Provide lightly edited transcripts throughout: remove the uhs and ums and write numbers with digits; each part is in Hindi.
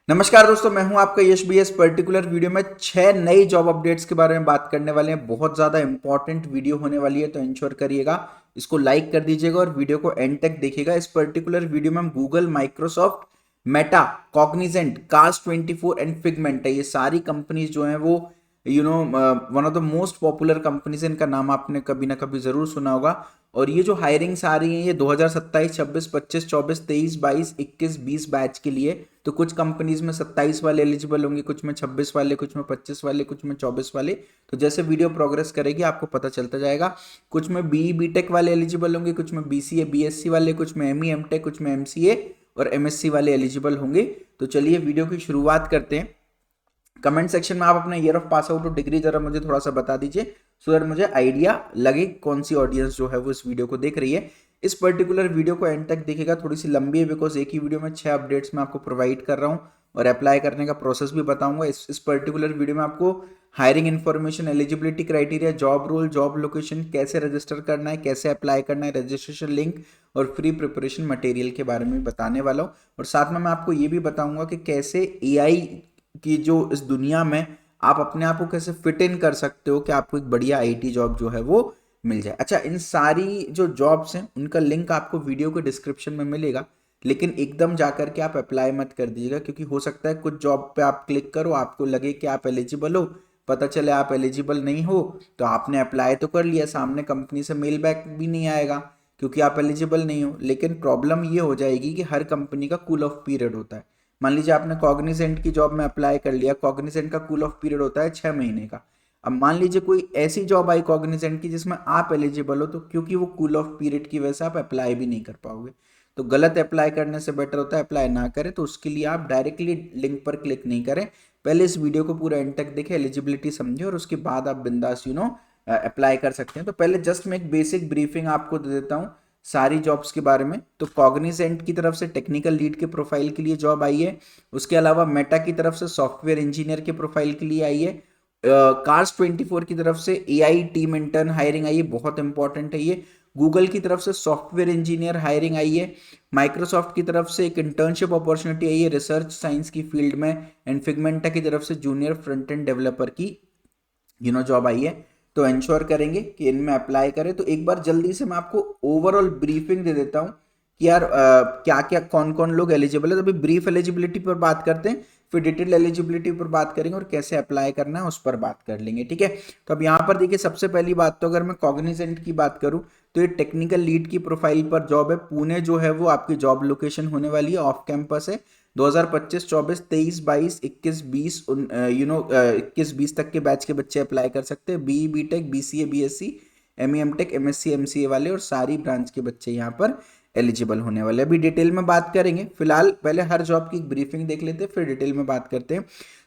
नमस्कार दोस्तों, मैं हूं आपका यश भी। इस पर्टिकुलर वीडियो में 6 नई जॉब अपडेट्स के बारे में बात करने वाले हैं। बहुत ज़्यादा इंपॉर्टेंट वीडियो होने वाली है, तो इंश्योर करिएगा इसको लाइक कर दीजिएगा और वीडियो को एंड तक देखिएगा। इस पर्टिकुलर वीडियो में हम Google, Microsoft, Meta, Cognizant, cars 24 and figment है, ये सारी कंपनीज जो हैं वो one of the most popular companies है। इनका नाम आपने कभी ना कभी जरूर सुना होगा। और ये जो हायरिंग्स आ रही हैं ये 2027, 26, 25, 24, 23, 22, 21, 20 बैच के लिए। तो कुछ कंपनीज में 27 वाले एलिजिबल होंगे, कुछ में 26 वाले, कुछ में 25 वाले, कुछ में 24 वाले। तो जैसे वीडियो प्रोग्रेस करेगी आपको पता चलता जाएगा। कुछ में बीई बीटेक वाले एलिजिबल होंगे, कुछ में बीसीए बीएससी वाले, कुछ में एमई एमटेक, कुछ में एमसीए और एमएससी वाले एलिजिबल होंगे। तो चलिए वीडियो की शुरुआत करते हैं। कमेंट सेक्शन में आप अपना ईयर ऑफ पास आउट और डिग्री जरा मुझे थोड़ा सा बता दीजिए, सो दैट मुझे आइडिया लगे कौन सी ऑडियंस जो है वो इस वीडियो को देख रही है। इस पर्टिकुलर वीडियो को एंड तक देखिएगा, थोड़ी सी लंबी है बिकॉज एक ही वीडियो में 6 अपडेट्स मैं आपको प्रोवाइड कर रहा हूँ और अप्लाई करने का प्रोसेस भी बताऊंगा। इस पर्टिकुलर वीडियो में आपको hiring information, eligibility criteria, job role, job location, कैसे रजिस्टर करना है, कैसे अप्लाई करना है, रजिस्ट्रेशन लिंक और फ्री प्रिपरेशन मटेरियल के बारे में बताने वाला हूँ। और साथ में मैं आपको ये भी बताऊंगा कि कैसे एआई कि जो इस दुनिया में आप अपने आप को कैसे फिट इन कर सकते हो कि आपको एक बढ़िया आईटी जॉब जो है वो मिल जाए। अच्छा, इन सारी जो जॉब्स हैं उनका लिंक आपको वीडियो के डिस्क्रिप्शन में मिलेगा, लेकिन एकदम जाकर के आप अप्लाई मत कर दीजिएगा, क्योंकि हो सकता है कुछ जॉब पे आप क्लिक करो, आपको लगे कि आप एलिजिबल हो, पता चले आप एलिजिबल नहीं हो। तो आपने अप्लाई तो कर लिया, सामने कंपनी से मेल बैक भी नहीं आएगा क्योंकि आप एलिजिबल नहीं हो। लेकिन प्रॉब्लम ये हो जाएगी कि हर कंपनी का कूल ऑफ पीरियड होता है। मान लीजिए आपने कॉग्निजेंट की जॉब में अप्लाई कर लिया, कॉग्निजेंट का कूल ऑफ पीरियड होता है 6 महीने का। अब मान लीजिए कोई ऐसी जॉब आई कॉग्निजेंट की जिसमें आप एलिजिबल हो, तो क्योंकि वो कूल ऑफ पीरियड की वजह से आप अप्लाई भी नहीं कर पाओगे। तो गलत अप्लाई करने से बेटर होता है अप्लाई ना करें। तो उसके लिए आप डायरेक्टली लिंक पर क्लिक नहीं करें, पहले इस वीडियो को पूरा एंड तक देखें, एलिजिबिलिटी समझे और उसके बाद आप बिंदास अप्लाई कर सकते हैं। तो पहले जस्ट मैं एक बेसिक ब्रीफिंग आपको दे देता हूँ सारी जॉब्स के बारे में। तो कॉग्निजेंट की तरफ से टेक्निकल लीड के प्रोफाइल के लिए जॉब आई है। उसके अलावा मेटा की तरफ से सॉफ्टवेयर इंजीनियर के प्रोफाइल के लिए आई है। कार्स 24 की तरफ से एआई टीम इंटर्न हायरिंग आई है, बहुत इंपॉर्टेंट है ये। गूगल की तरफ से सॉफ्टवेयर इंजीनियर हायरिंग आई है। माइक्रोसॉफ्ट की तरफ से एक इंटर्नशिप अपॉर्चुनिटी आई है रिसर्च साइंस की फील्ड में। एंड फिगमेंटा की तरफ से जूनियर फ्रंट एंड डेवलपर की जॉब आई है। तो इंश्योर करेंगे कि इनमें अप्लाई करें। तो एक बार जल्दी से मैं आपको ओवरऑल ब्रीफिंग दे देता हूँ कि यार क्या क्या कौन कौन लोग एलिजिबल है। तो अभी ब्रीफ एलिजिबिलिटी पर बात करते हैं, फिर डिटेल एलिजिबिलिटी पर बात करेंगे और कैसे अप्लाई करना है उस पर बात कर लेंगे, ठीक है। तो अब यहाँ पर देखिए, सबसे पहली बात तो अगर मैं कॉग्निजेंट की बात करूँ तो ये टेक्निकल लीड की प्रोफाइल पर जॉब है। पुणे जो है वो आपकी जॉब लोकेशन होने वाली है, ऑफ कैंपस है। 2025, 24, 23, 22, 21, 20 21, 20 तक के बैच के बच्चे अप्लाई कर सकते हैं। BE BTech, BCA BSc, ME MTech, MSc MCA वाले और सारी ब्रांच के बच्चे यहाँ पर एलिजिबल होने वाले। अभी डिटेल में बात करेंगे, फिलहाल पहले हर जॉब की ब्रीफिंग देख लेते हैं, फिर डिटेल में बात करते हैं।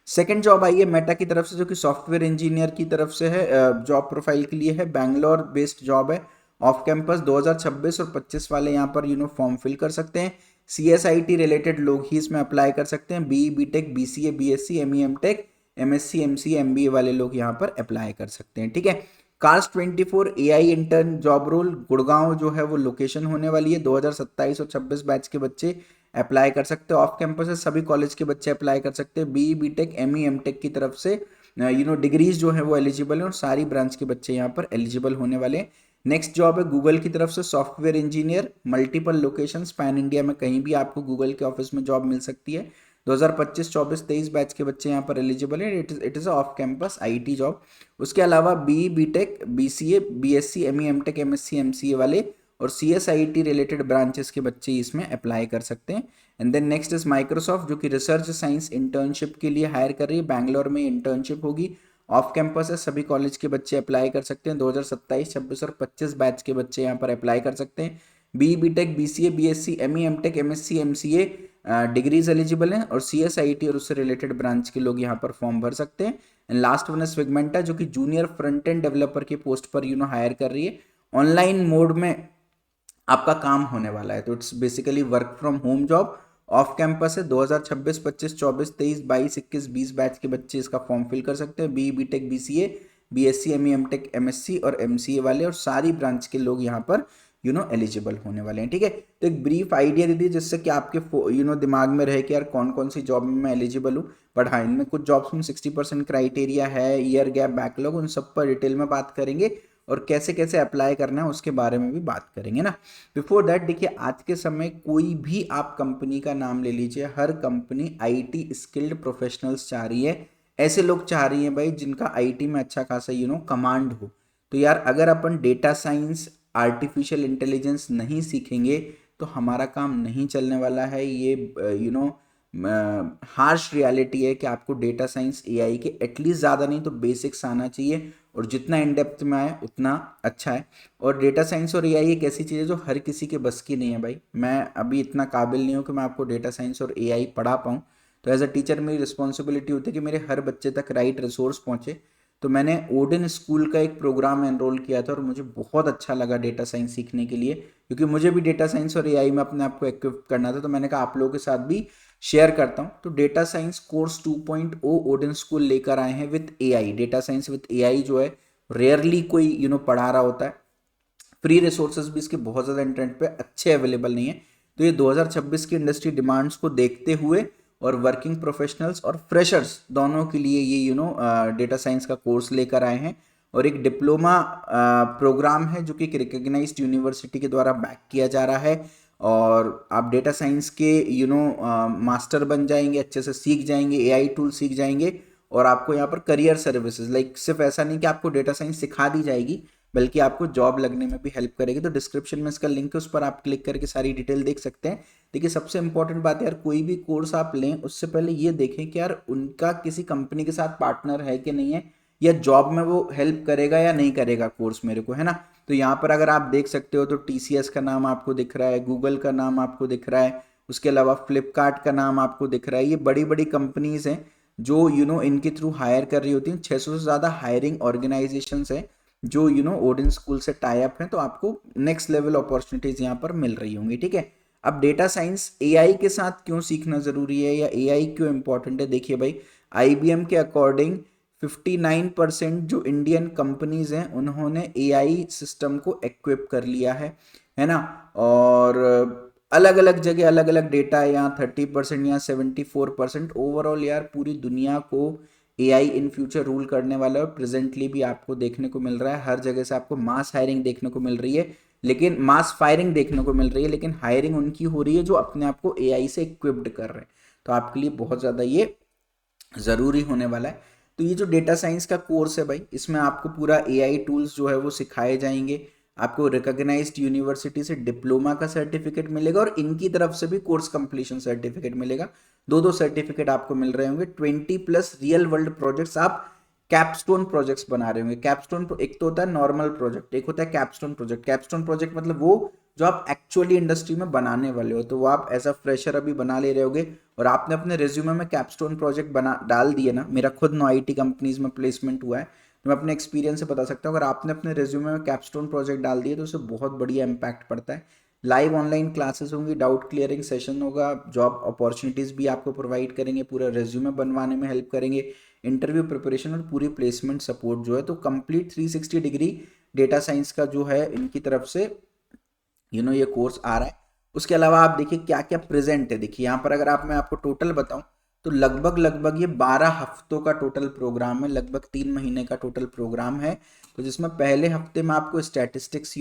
सेकंड जॉब आई है मेटा की तरफ से, जो कि सॉफ्टवेयर इंजीनियर की तरफ से है। जॉब प्रोफाइल के लिए है, बैंगलोर बेस्ड जॉब है, ऑफ कैंपस। 2026 और 25 वाले यहाँ पर फॉर्म फिल कर सकते हैं। CSIT रिलेटेड लोग ही इसमें अप्लाई कर सकते हैं। BE BTech, BCA BSc, ME MTech, MSc MCA MBA वाले लोग यहाँ पर अप्लाई कर सकते हैं, ठीक है। Cars 24 AI intern job role Gurgaon जो है वो लोकेशन होने वाली है। 2027 और 26 बैच के बच्चे अप्लाई कर सकते हैं। ऑफ कैंपस है, सभी कॉलेज के बच्चे अप्लाई कर सकते हैं। बीई बीटेक, एमई एमटेक की तरफ से डिग्रीज जो है वो एलिजिबल है और सारी ब्रांच के बच्चे यहाँ पर एलिजिबल होने वाले हैं। नेक्स्ट जॉब है गूगल की तरफ से software engineer, multiple location, pan India में कहीं भी आपको गूगल के ऑफिस में जॉब मिल सकती है। 2025, 24, 23 बैच के बच्चे यहाँ पर एलिजिबल है। It is off campus IT job. उसके अलावा BE BTech, BCA BSc, ME MTech, MSc MCA वाले और सीएसआईटी रिलेटेड ब्रांचेस के बच्चे इसमें अप्लाई कर सकते हैं। And then next is Microsoft, जो कि रिसर्च साइंस इंटर्नशिप के लिए हायर कर रही है। बैंगलोर में इंटर्नशिप होगी, ऑफ कैंपस है, सभी कॉलेज के बच्चे अप्लाई कर सकते हैं। 2027, 26 और 25 बैच के बच्चे यहाँ पर अप्लाई कर सकते हैं। B BTech, BCA BSc, ME MTech, MSc MCA degrees eligible हैं और सीएसआईटी और उससे रिलेटेड ब्रांच के लोग यहाँ पर फॉर्म भर सकते हैं। एंड लास्ट वन है फिगमेंटा, जो कि जूनियर फ्रंट एंड डेवलपर के पोस्ट पर हायर कर रही है। ऑनलाइन मोड में आपका काम होने वाला है, तो it's basically work from home job. Off campus है। 2026, 25, 24, 23, 22, 21, 20 बैच के बच्चे इसका फॉर्म फिल कर सकते हैं। B BTech, BCA BSc, ME MTech, MSc और एमसीए वाले और सारी ब्रांच के लोग यहाँ पर एलिजिबल होने वाले हैं। ठीक है, तो एक ब्रीफ आइडिया दे दी जिससे कि आपके दिमाग में रहे कि यार कौन कौन सी जॉब में मैं एलिजिबल हूँ। बट हाँ, इनमें कुछ जॉब्स में 60% क्राइटेरिया है, ईयर गैप, बैकलॉग, उन सब पर डिटेल में बात करेंगे और कैसे कैसे अप्लाई करना है उसके बारे में भी बात करेंगे ना। बिफोर दैट देखिए, आज के समय कोई भी आप कंपनी का नाम ले लीजिए, हर कंपनी आईटी स्किल्ड प्रोफेशनल्स चाह रही है, ऐसे लोग चाह रही हैं भाई जिनका आईटी में अच्छा खासा कमांड हो। तो यार अगर अपन डेटा साइंस, आर्टिफिशियल इंटेलिजेंस नहीं सीखेंगे तो हमारा काम नहीं चलने वाला है। ये हार्श रियलिटी है कि आपको डेटा साइंस एआई के एटलीस्ट ज़्यादा नहीं तो बेसिक्स आना चाहिए, और जितना इन डेप्थ में आए उतना अच्छा है। और डेटा साइंस और एआई एक ऐसी चीज़ है जो हर किसी के बस की नहीं है भाई। मैं अभी इतना काबिल नहीं हूँ कि मैं आपको डेटा साइंस और एआई पढ़ा पाऊँ। तो एज अ टीचर मेरी रिस्पॉन्सिबिलिटी होती है कि मेरे हर बच्चे तक राइट रिसोर्स पहुँचे। तो मैंने ओडन स्कूल का एक प्रोग्राम एनरोल किया था और मुझे बहुत अच्छा लगा डेटा साइंस सीखने के लिए, क्योंकि मुझे भी डेटा साइंस और एआई में अपने आप को इक्विप करना था। तो मैंने कहा आप लोगों के साथ भी शेयर करता हूँ। तो data science course 2.0 Odean school लेकर आए हैं with AI. Data science with AI जो है रेयरली कोई पढ़ा रहा होता है। फ्री रिसोर्सेज भी इसके बहुत ज़्यादा इंटरनेट पे अच्छे अवेलेबल नहीं है। तो ये 2026 की इंडस्ट्री डिमांड्स को देखते हुए और वर्किंग प्रोफेशनल्स और फ्रेशर्स दोनों के लिए ये डेटा साइंस का कोर्स लेकर आए हैं। और एक डिप्लोमा प्रोग्राम है जो कि एक रिकग्नाइज्ड यूनिवर्सिटी के द्वारा बैक किया जा रहा है। और आप डेटा साइंस के मास्टर बन जाएंगे, अच्छे से सीख जाएंगे, एआई टूल सीख जाएंगे। और आपको यहाँ पर करियर सर्विसेज, लाइक सिर्फ ऐसा नहीं कि आपको डेटा साइंस सिखा दी जाएगी, बल्कि आपको जॉब लगने में भी हेल्प करेगी। तो डिस्क्रिप्शन में इसका लिंक है, उस पर आप क्लिक करके सारी डिटेल देख सकते हैं। देखिए सबसे इंपॉर्टेंट बात है यार, कोई भी कोर्स आप लें उससे पहले ये देखें कि यार उनका किसी कंपनी के साथ पार्टनर है कि नहीं है, या जॉब में वो हेल्प करेगा या नहीं करेगा कोर्स मेरे को, है ना। तो यहाँ पर अगर आप देख सकते हो तो टीसीएस का नाम आपको दिख रहा है, गूगल का नाम आपको दिख रहा है, उसके अलावा फ्लिपकार्ट का नाम आपको दिख रहा है। ये बड़ी बड़ी कंपनीज हैं जो इनके थ्रू हायर कर रही होती हैं। 600 से ज़्यादा हायरिंग ऑर्गेनाइजेशंस हैं जो ओडन स्कूल से टाई अप हैं। तो आपको नेक्स्ट लेवल अपॉर्चुनिटीज यहाँ पर मिल रही होंगी। ठीक है, अब डेटा साइंस एआई के साथ क्यों सीखना ज़रूरी है या एआई क्यों इंपॉर्टेंट है, देखिए भाई आईबीएम के अकॉर्डिंग 59% जो इंडियन कंपनीज हैं उन्होंने एआई सिस्टम को इक्विप कर लिया है ना। और अलग अलग जगह अलग अलग डेटा है, यहाँ 30%, यहाँ 74%। ओवरऑल यार पूरी दुनिया को एआई इन फ्यूचर रूल करने वाला है। और प्रेजेंटली भी आपको देखने को मिल रहा है, हर जगह से आपको मास हायरिंग देखने को मिल रही है, लेकिन मास फायरिंग देखने को मिल रही है, लेकिन हायरिंग उनकी हो रही है जो अपने आप को एआई से इक्विप्ड कर रहे हैं। तो आपके लिए बहुत ज़्यादा ये ज़रूरी होने वाला है। तो ये जो डेटा साइंस का कोर्स है भाई, इसमें आपको पूरा एआई टूल्स जो है वो सिखाए जाएंगे। आपको रिकॉग्नाइज्ड यूनिवर्सिटी से डिप्लोमा का सर्टिफिकेट मिलेगा और इनकी तरफ से भी कोर्स कंप्लीशन सर्टिफिकेट मिलेगा। दो दो सर्टिफिकेट आपको मिल रहे होंगे। 20+ रियल वर्ल्ड प्रोजेक्ट्स आप कैपस्टोन प्रोजेक्ट्स बना रहे होंगे। कैपस्टोन एक तो होता है नॉर्मल प्रोजेक्ट, एक होता है कैपस्टोन प्रोजेक्ट। कैपस्टोन प्रोजेक्ट मतलब वो जो आप एक्चुअली इंडस्ट्री में बनाने वाले हो, तो वो आप एज अ फ्रेशर अभी बना ले रहे होगे और आपने अपने रिज्यूमे में कैपस्टोन प्रोजेक्ट बना डाल दिए ना। मेरा खुद 9 आईटी कंपनीज में प्लेसमेंट हुआ है, तो मैं अपने एक्सपीरियंस से बता सकता हूँ, अगर आपने अपने रिज्यूमे में कैपस्टोन प्रोजेक्ट डाल दिए तो उससे बहुत बढ़िया इंपैक्ट पड़ता है। लाइव ऑनलाइन क्लासेस होंगी, डाउट क्लियरिंग सेशन होगा, जॉब अपॉर्चुनिटीज़ भी आपको प्रोवाइड करेंगे, पूरा रिज्यूमे बनवाने में हेल्प करेंगे, इंटरव्यू प्रिपरेशन और पूरी प्लेसमेंट सपोर्ट जो है। तो कंप्लीट 360 डिग्री डेटा साइंस का जो है इनकी तरफ से ये कोर्स आ रहा है। उसके अलावा आप देखिए क्या क्या प्रेजेंट है। देखिए यहाँ पर अगर मैं आपको टोटल बताऊं तो लगभग ये 12 हफ्तों का टोटल प्रोग्राम है, लगभग 3 महीने का टोटल प्रोग्राम है। तो जिसमें पहले हफ्ते में आपको स्टैटिस्टिक्स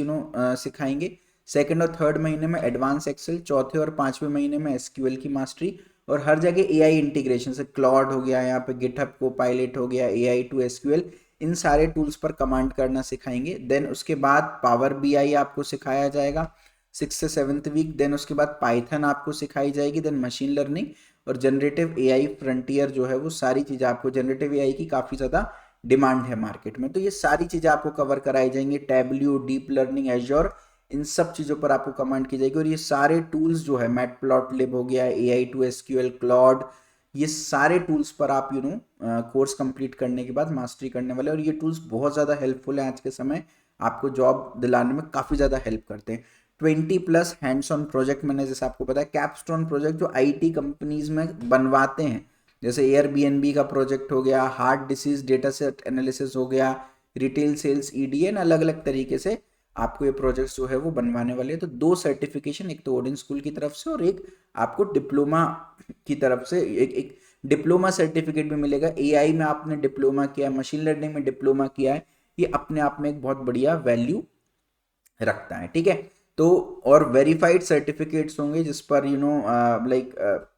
सिखाएंगे, सेकंड और थर्ड महीने में एडवांस एक्सेल, चौथे और पांचवें महीने में एसक्यूएल की मास्टरी, और हर जगह एआई इंटीग्रेशन से क्लॉड हो गया, यहाँ पे गिटहब कोपायलट हो गया, एआई टू एसक्यूएल, इन सारे टूल्स पर कमांड करना सिखाएंगे। देन उसके बाद पावर बीआई आपको सिखाया जाएगा 6 से 7th वीक। देन उसके बाद पाइथन आपको सिखाई जाएगी। देन मशीन लर्निंग और जनरेटिव एआई फ्रंटियर जो है वो सारी चीज़ें आपको, जनरेटिव एआई की काफ़ी ज़्यादा डिमांड है मार्केट में, तो ये सारी चीज़ें आपको कवर कराई जाएंगी। टैबल्यू, डीप लर्निंग, एज्योर, इन सब चीज़ों पर आपको कमांड की जाएगी। और ये सारे टूल्स जो है, मैटप्लॉटलिब हो गया, एआई टू एसक्यूएल, क्लॉड, ये सारे टूल्स पर आप कोर्स कंप्लीट करने के बाद मास्टरी करने वाले। और ये टूल्स बहुत ज़्यादा हेल्पफुल हैं आज के समय, आपको जॉब दिलाने में काफ़ी ज़्यादा हेल्प करते हैं। 20+ हैंड्स ऑन प्रोजेक्ट मैंने जैसे आपको बताया, कैपस्टोन प्रोजेक्ट जो आईटी कंपनीज में बनवाते हैं, जैसे एयरबीएनबी का प्रोजेक्ट हो गया, heart disease data set analysis हो गया, रिटेल सेल्स ईडीएन, अलग अलग तरीके से आपको ये प्रोजेक्ट्स जो है वो बनवाने वाले हैं। तो 2 सर्टिफिकेशन, एक तो ओडेन स्कूल की तरफ से और एक आपको डिप्लोमा की तरफ से एक डिप्लोमा सर्टिफिकेट भी मिलेगा। एआई में आपने डिप्लोमा किया है, मशीन लर्निंग में डिप्लोमा किया है, ये अपने आप में एक बहुत बढ़िया वैल्यू रखता है। ठीक है, तो और वेरीफाइड सर्टिफिकेट्स होंगे जिस पर लाइक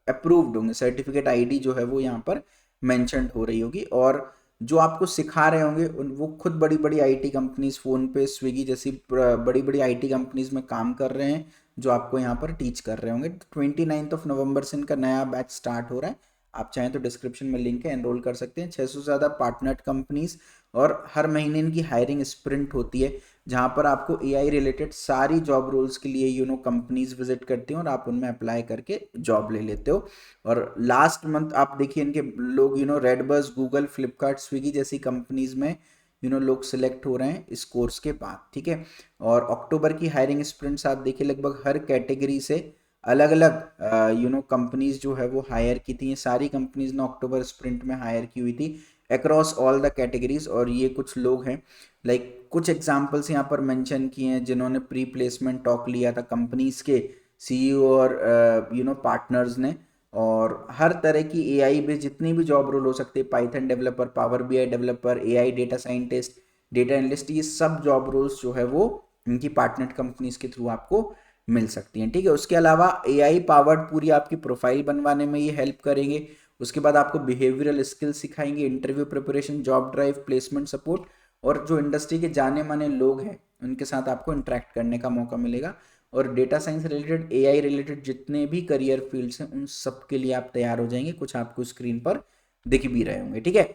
अप्रूव्ड होंगे, सर्टिफिकेट आईडी जो है वो यहाँ पर मेंशन्ड हो रही होगी। और जो आपको सिखा रहे होंगे वो खुद बड़ी बड़ी आईटी कंपनीज, फोन पे, स्विगी जैसी बड़ी बड़ी आईटी कंपनीज में काम कर रहे हैं, जो आपको यहाँ पर टीच कर रहे होंगे। 29 नवंबर से इनका नया बैच स्टार्ट हो रहा है। आप चाहें तो डिस्क्रिप्शन में लिंक है, एनरोल कर सकते हैं। 600 से ज़्यादा पार्टनर्ड कंपनीज, और हर महीने इनकी हायरिंग स्प्रिंट होती है, जहाँ पर आपको एआई रिलेटेड सारी जॉब रोल्स के लिए कंपनीज विजिट करती हैं और आप उनमें अप्लाई करके जॉब ले लेते हो। और लास्ट मंथ आप देखिए इनके लोग रेडबस, गूगल, फ्लिपकार्ट, स्विगी जैसी कंपनीज में लोग सिलेक्ट हो रहे हैं इस कोर्स के बाद। ठीक है, और अक्टूबर की हायरिंग स्प्रिंट्स आप देखिए लगभग हर कैटेगरी से अलग अलग कंपनीज जो है वो हायर की थी। ये सारी कंपनीज ने अक्टूबर स्प्रिंट में हायर की हुई थी अक्रॉस ऑल द कैटेगरीज। और ये कुछ लोग हैं, लाइक कुछ एग्जांपल्स यहाँ पर मेंशन किए हैं जिन्होंने प्री प्लेसमेंट टॉक लिया था कंपनीज के सीईओ और पार्टनर्स ने। और हर तरह की एआई बेस्ड जितनी भी जॉब रोल हो सकती है, Python developer, power BI developer, AI data scientist, data analyst, ये सब जॉब रोल्स जो है वो इनकी पार्टनर कंपनीज के थ्रू आपको मिल सकती हैं। ठीक है, उसके अलावा एआई पावर्ड पूरी आपकी प्रोफाइल बनवाने में ये हेल्प करेंगे। उसके बाद आपको बिहेवियरल स्किल्स सिखाएंगे, interview preparation, job drive, placement support, और जो इंडस्ट्री के जाने माने लोग हैं उनके साथ आपको इंटरेक्ट करने का मौका मिलेगा। और data science related, AI related जितने भी करियर फील्ड्स हैं उन सब के लिए आप तैयार हो जाएंगे। कुछ आपको स्क्रीन पर दिख भी रहे होंगे। ठीक है,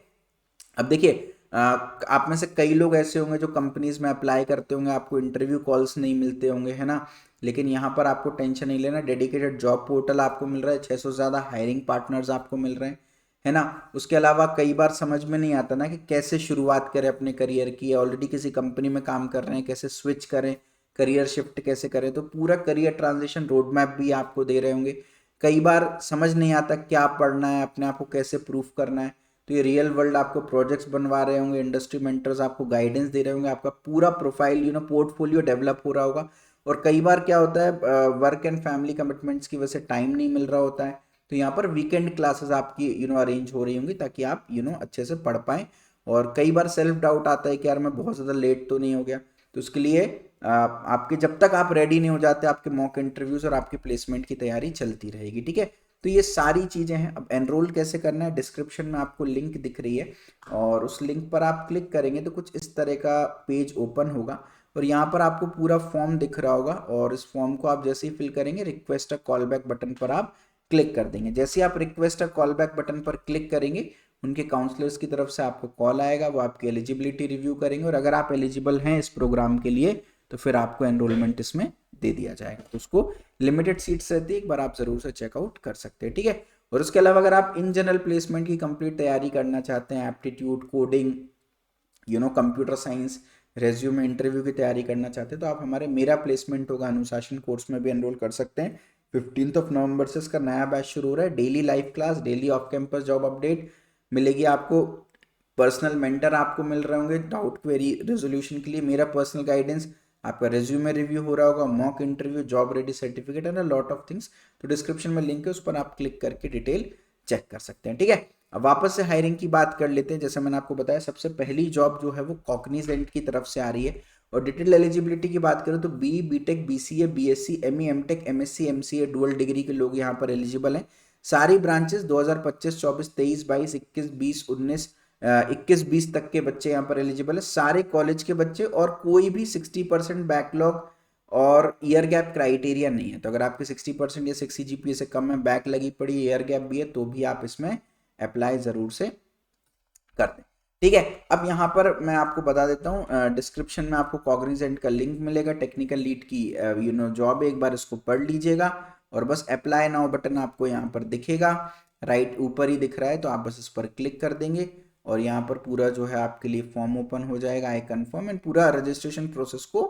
अब देखिए आप में से कई लोग ऐसे होंगे जो कंपनीज में अप्लाई करते होंगे, आपको इंटरव्यू कॉल्स नहीं मिलते होंगे, है ना। लेकिन यहाँ पर आपको टेंशन नहीं लेना, डेडिकेटेड जॉब पोर्टल आपको मिल रहा है, 600 से ज़्यादा हायरिंग पार्टनर्स आपको मिल रहे हैं, है ना। उसके अलावा कई बार समझ में नहीं आता ना कि कैसे शुरुआत करें अपने करियर की, ऑलरेडी किसी कंपनी में काम कर रहे हैं, कैसे स्विच करें, करियर शिफ्ट कैसे करें। तो पूरा करियर ट्रांजिशन रोड मैप भी आपको दे रहे होंगे। कई बार समझ नहीं आता क्या पढ़ना है, अपने आप को कैसे प्रूफ करना है। तो ये रियल वर्ल्ड आपको प्रोजेक्ट्स बनवा रहे होंगे, इंडस्ट्री मेंटर्स आपको गाइडेंस दे रहे होंगे, आपका पूरा प्रोफाइल पोर्टफोलियो डेवलप हो रहा होगा। और कई बार क्या होता है, वर्क एंड फैमिली कमिटमेंट्स की वजह से टाइम नहीं मिल रहा होता है, तो यहाँ पर वीकेंड क्लासेस आपकी अरेंज हो रही होंगी ताकि आप अच्छे से पढ़ पाएँ। और कई बार सेल्फ डाउट आता है कि यार मैं बहुत ज़्यादा लेट तो नहीं हो गया, तो उसके लिए आपके जब तक आप रेडी नहीं हो जाते, आपके मॉक इंटरव्यूज और आपकी प्लेसमेंट की तैयारी चलती रहेगी। ठीक है, तो ये सारी चीज़ें हैं। अब एनरोल कैसे करना है, डिस्क्रिप्शन में आपको लिंक दिख रही है, और उस लिंक पर आप क्लिक करेंगे तो कुछ इस तरह का पेज ओपन होगा। और यहाँ पर आपको पूरा फॉर्म दिख रहा होगा, और इस फॉर्म को आप जैसे ही फिल करेंगे, request a call back button पर आप क्लिक कर देंगे। जैसे आप request a call back button पर क्लिक करेंगे, उनके काउंसलर्स की तरफ से आपको कॉल आएगा, वो आपकी एलिजिबिलिटी रिव्यू करेंगे, और अगर आप एलिजिबल हैं इस प्रोग्राम के लिए तो फिर आपको एनरोलमेंट इसमें दे दिया जाएगा। तो उसको लिमिटेड सीट्स रहती है, एक बार आप जरूर से चेकआउट कर सकते हैं। ठीक है, और उसके अलावा अगर आप इन जनरल प्लेसमेंट की कंप्लीट तैयारी करना चाहते हैं, aptitude, coding, computer science, resume, interview की तैयारी करना चाहते हैं, तो आप हमारे मेरा प्लेसमेंट होगा अनुशासन कोर्स में भी एनरोल कर सकते हैं। 15 नवंबर से इसका नया बैच शुरू हो रहा है। Daily live class, daily off campus job update मिलेगी आपको, पर्सनल मेंटर आपको मिल रहे होंगे डाउट क्वेरी रेजोल्यूशन के लिए, मेरा पर्सनल गाइडेंस, आपका रेज्यूमे रिव्यू हो रहा होगा, mock interview, job ready certificate and a lot of things. तो डिस्क्रिप्शन में लिंक है, उस पर आप क्लिक करके डिटेल चेक कर सकते हैं। ठीक है, अब वापस से हायरिंग की बात कर लेते हैं। जैसे मैंने आपको बताया, सबसे पहली जॉब जो है वो कॉग्निजेंट की तरफ से आ रही है। और डिटेल एलिजिबिलिटी की बात करें तो BTech, BCA, BSc, ME, MTech, MSc, MCA, dual degree के लोग यहाँ पर एलिजिबल हैं। सारी ब्रांचेस 2025, 24, 23, 22, 21, 20, 19, 21-20 तक के बच्चे यहाँ पर एलिजिबल है, सारे कॉलेज के बच्चे, और कोई भी 60% बैकलॉग और ईयर गैप क्राइटेरिया नहीं है। तो अगर आपके 60% या 60 जीपीए से कम है, बैक लगी पड़ी, ईयर गैप भी है, तो भी आप इसमें अप्लाई जरूर से कर दें। ठीक है, अब यहाँ पर मैं आपको बता देता हूँ, डिस्क्रिप्शन में आपको कॉग्निजेंट का लिंक मिलेगा, टेक्निकल लीड की जॉब है, एक बार इसको पढ़ लीजिएगा। और बस अप्लाई नाउ बटन आपको यहाँ पर दिखेगा, राइट ऊपर ही दिख रहा है, तो आप बस इस पर क्लिक कर देंगे, और यहाँ पर पूरा जो है आपके लिए फॉर्म ओपन हो जाएगा, आई कन्फर्म, एंड पूरा रजिस्ट्रेशन प्रोसेस को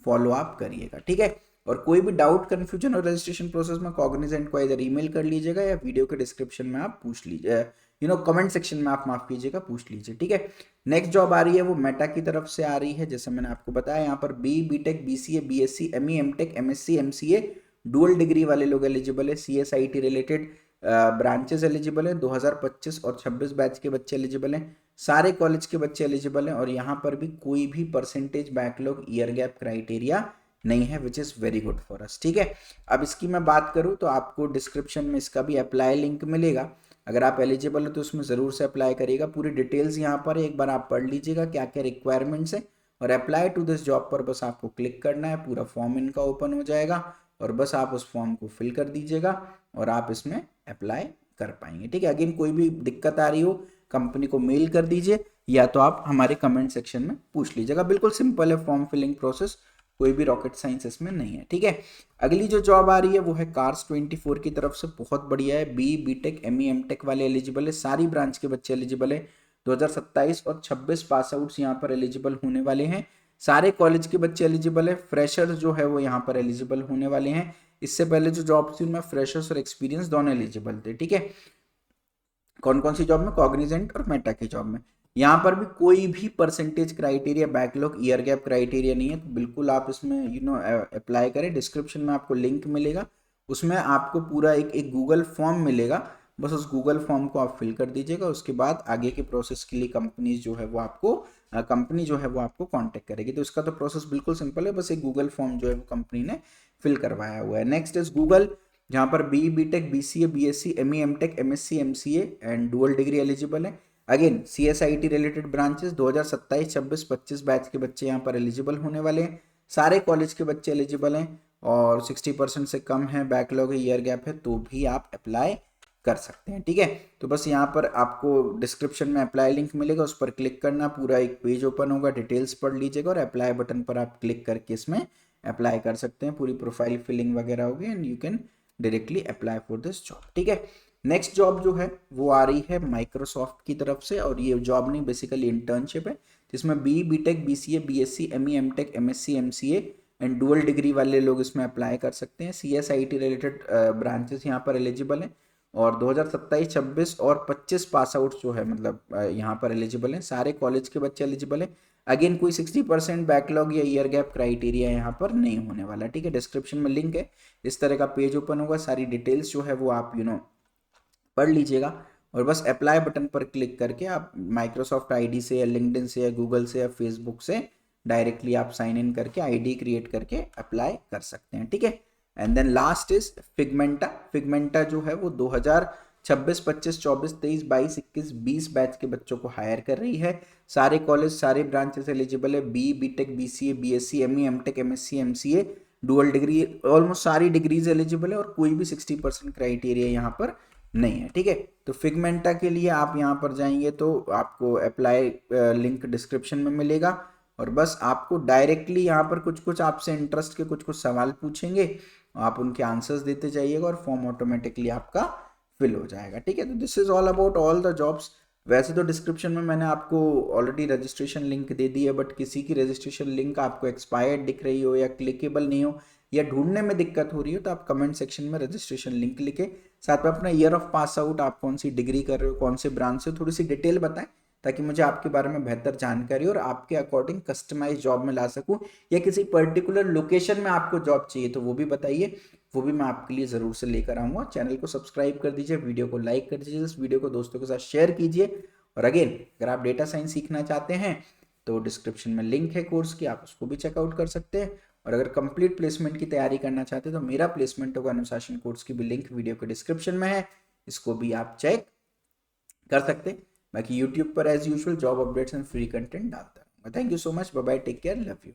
फॉलो अप करिएगा। ठीक है, और कोई भी डाउट, कंफ्यूजन और रजिस्ट्रेशन प्रोसेस में कॉग्निजेंट को इधर ईमेल कर लीजिएगा, या वीडियो के डिस्क्रिप्शन में आप पूछ लीजिए, कमेंट सेक्शन में आप माफ कीजिएगा पूछ लीजिए, ठीक है। नेक्स्ट जॉब आ रही है वो मेटा की तरफ से आ रही है, जैसे मैंने आपको बताया यहाँ पर BTech, BCA, BSc, ME, MTech, MSc, MCA dual degree वाले लोग एलिजिबल है। सीएसआईटी रिलेटेड ब्रांचेस एलिजिबल है। 2025 और 26 बैच के बच्चे एलिजिबल हैं। सारे कॉलेज के बच्चे एलिजिबल हैं और यहाँ पर भी कोई भी percentage backlog year gap criteria नहीं है, which is very good for us, ठीक है। अब इसकी मैं बात करूँ तो आपको डिस्क्रिप्शन में इसका भी अप्लाई लिंक मिलेगा। अगर आप एलिजिबल हो तो उसमें ज़रूर से अप्लाई करिएगा। पूरी डिटेल्स यहाँ पर एक बार आप पढ़ लीजिएगा क्या क्या रिक्वायरमेंट्स है, और अप्लाई टू दिस जॉब पर बस आपको क्लिक करना है। पूरा फॉर्म इनका ओपन हो जाएगा और बस आप उस फॉर्म को फिल कर दीजिएगा और आप इसमें अप्लाई कर पाएंगे, ठीक है। अगेन कोई भी दिक्कत आ रही हो कंपनी को मेल कर दीजिए या तो आप हमारे कमेंट सेक्शन में पूछ लीजिएगा। बिल्कुल सिंपल है फॉर्म फिलिंग प्रोसेस, कोई भी रॉकेट साइंस इसमें नहीं है, ठीक है। अगली जो जॉब आ रही है वो है कार्स 24 की तरफ से, बहुत बढ़िया है। बीटेक, एमई, एमटेक वाले एलिजिबल है, सारी ब्रांच के बच्चे एलिजिबल है। 2027 और 26 पास आउट्स यहाँ पर एलिजिबल होने वाले हैं। सारे कॉलेज के बच्चे एलिजिबल है। फ्रेशर्स जो है वो यहाँ पर एलिजिबल होने वाले हैं। इससे पहले जो जॉब थी उनमें फ्रेशर्स और एक्सपीरियंस दोनों एलिजिबल थे, ठीक है। कौन कौन सी जॉब में? कॉग्निजेंट और मेटा की जॉब में। यहाँ पर भी कोई भी percentage criteria, backlog, year gap criteria नहीं है, तो बिल्कुल आप इसमें अप्लाई करें। डिस्क्रिप्शन में आपको लिंक मिलेगा, उसमें आपको पूरा एक गूगल फॉर्म मिलेगा, बस उस गूगल फॉर्म को आप फिल कर दीजिएगा। उसके बाद आगे के प्रोसेस के लिए कंपनी जो है वो आपको कांटेक्ट करेगी। तो इसका तो प्रोसेस बिल्कुल सिंपल है, बस एक गूगल फॉर्म जो है वो कंपनी ने फिल करवाया हुआ है। नेक्स्ट इज गूगल, जहाँ पर BTech, BCA, BSc, ME, MTech, MSc, MCA and dual degree eligible है। Again CSIT related branches 2027, 26, 25 batch के बच्चे यहाँ पर एलिजिबल होने वाले हैं। सारे कॉलेज के बच्चे एलिजिबल हैं और 60% से कम है, बैकलॉग है, ईयर गैप है, तो भी आप अप्लाई कर सकते हैं, ठीक है। तो बस यहाँ पर आपको डिस्क्रिप्शन में अप्लाई लिंक मिलेगा, उस पर क्लिक करना, पूरा एक पेज ओपन होगा, डिटेल्स पढ़ लीजिएगा और अप्लाई बटन पर आप क्लिक करके इसमें अप्लाई कर सकते हैं। पूरी प्रोफाइल फिलिंग वगैरह होगी and you can directly apply for this job, ठीक है। नेक्स्ट जॉब जो है वो आ रही है माइक्रोसॉफ्ट की तरफ से, और ये जॉब नहीं बेसिकली इंटर्नशिप है, जिसमें BTech, BCA, BSc, ME, MTech, MSc, MCA and dual degree वाले लोग इसमें अप्लाई कर सकते हैं। सीएसआईटी रिलेटेड ब्रांचेस यहाँ पर एलिजिबल हैं और 2027, 26 और 25 पास आउट जो है मतलब यहाँ पर एलिजिबल हैं। सारे कॉलेज के बच्चे एलिजिबल हैं। अगेन कोई 60% बैकलॉग या ईयर गैप क्राइटेरिया यहाँ पर नहीं होने वाला, ठीक है। डिस्क्रिप्शन में लिंक है, इस तरह का पेज ओपन होगा, सारी डिटेल्स जो है वो आप पढ़ लीजिएगा और बस अप्लाई बटन पर क्लिक करके आप माइक्रोसॉफ्ट आईडी से या लिंक्डइन से या गूगल से या फेसबुक से डायरेक्टली आप साइन इन करके आईडी क्रिएट करके अप्लाई कर सकते हैं, ठीक है। And then last is Figmenta. Figmenta जो है वो 2026, 25, 24, 23, 22, 21, 20 बैच के बच्चों को हायर कर रही है। सारे कॉलेज, सारे ब्रांचेस एलिजिबल है। BTech, BCA, BSc, ME, MTech, MSc, MCA dual degree, almost सारी डिग्रीज एलिजिबल है और कोई भी 60% क्राइटेरिया यहाँ पर नहीं है, ठीक है। तो फिगमेंटा के लिए आप यहाँ पर जाएंगे तो आपको अप्लाई लिंक डिस्क्रिप्शन में मिलेगा और बस आपको डायरेक्टली यहाँ पर कुछ कुछ आपसे इंटरेस्ट के कुछ कुछ सवाल पूछेंगे, आप उनके आंसर्स देते जाइएगा और फॉर्म ऑटोमेटिकली आपका फिल हो जाएगा, ठीक है। तो this is all about all the jobs. वैसे तो डिस्क्रिप्शन में मैंने आपको ऑलरेडी रजिस्ट्रेशन लिंक दे दी है, बट किसी की रजिस्ट्रेशन लिंक आपको एक्सपायर्ड दिख रही हो या क्लिकेबल नहीं हो या ढूंढने में दिक्कत हो रही हो तो आप कमेंट सेक्शन में रजिस्ट्रेशन लिंक लिखे, साथ में अपना ईयर ऑफ पास आउट, आप कौन सी डिग्री कर रहे हो, कौन से ब्रांच से, थोड़ी सी डिटेल बताएं ताकि मुझे आपके बारे में बेहतर जानकारी और आपके अकॉर्डिंग कस्टमाइज जॉब में ला सकूं, या किसी पर्टिकुलर लोकेशन में आपको जॉब चाहिए तो वो भी बताइए, वो भी मैं आपके लिए ज़रूर से लेकर आऊँगा। चैनल को सब्सक्राइब कर दीजिए, वीडियो को लाइक कर दीजिए, इस वीडियो को दोस्तों के साथ शेयर कीजिए। और अगेन अगर आप डेटा साइंस सीखना चाहते हैं तो डिस्क्रिप्शन में लिंक है कोर्स की, आप उसको भी चेकआउट कर सकते हैं। और अगर कंप्लीट प्लेसमेंट की तैयारी करना चाहते हैं तो मेरा प्लेसमेंट होगा अनुशासन कोर्स की भी लिंक वीडियो के डिस्क्रिप्शन में है, इसको भी आप चेक कर सकते हैं। बाकी यूट्यूब पर as usual job updates and free content डालता हूँ। Thank you so much, bye bye, take care, love you.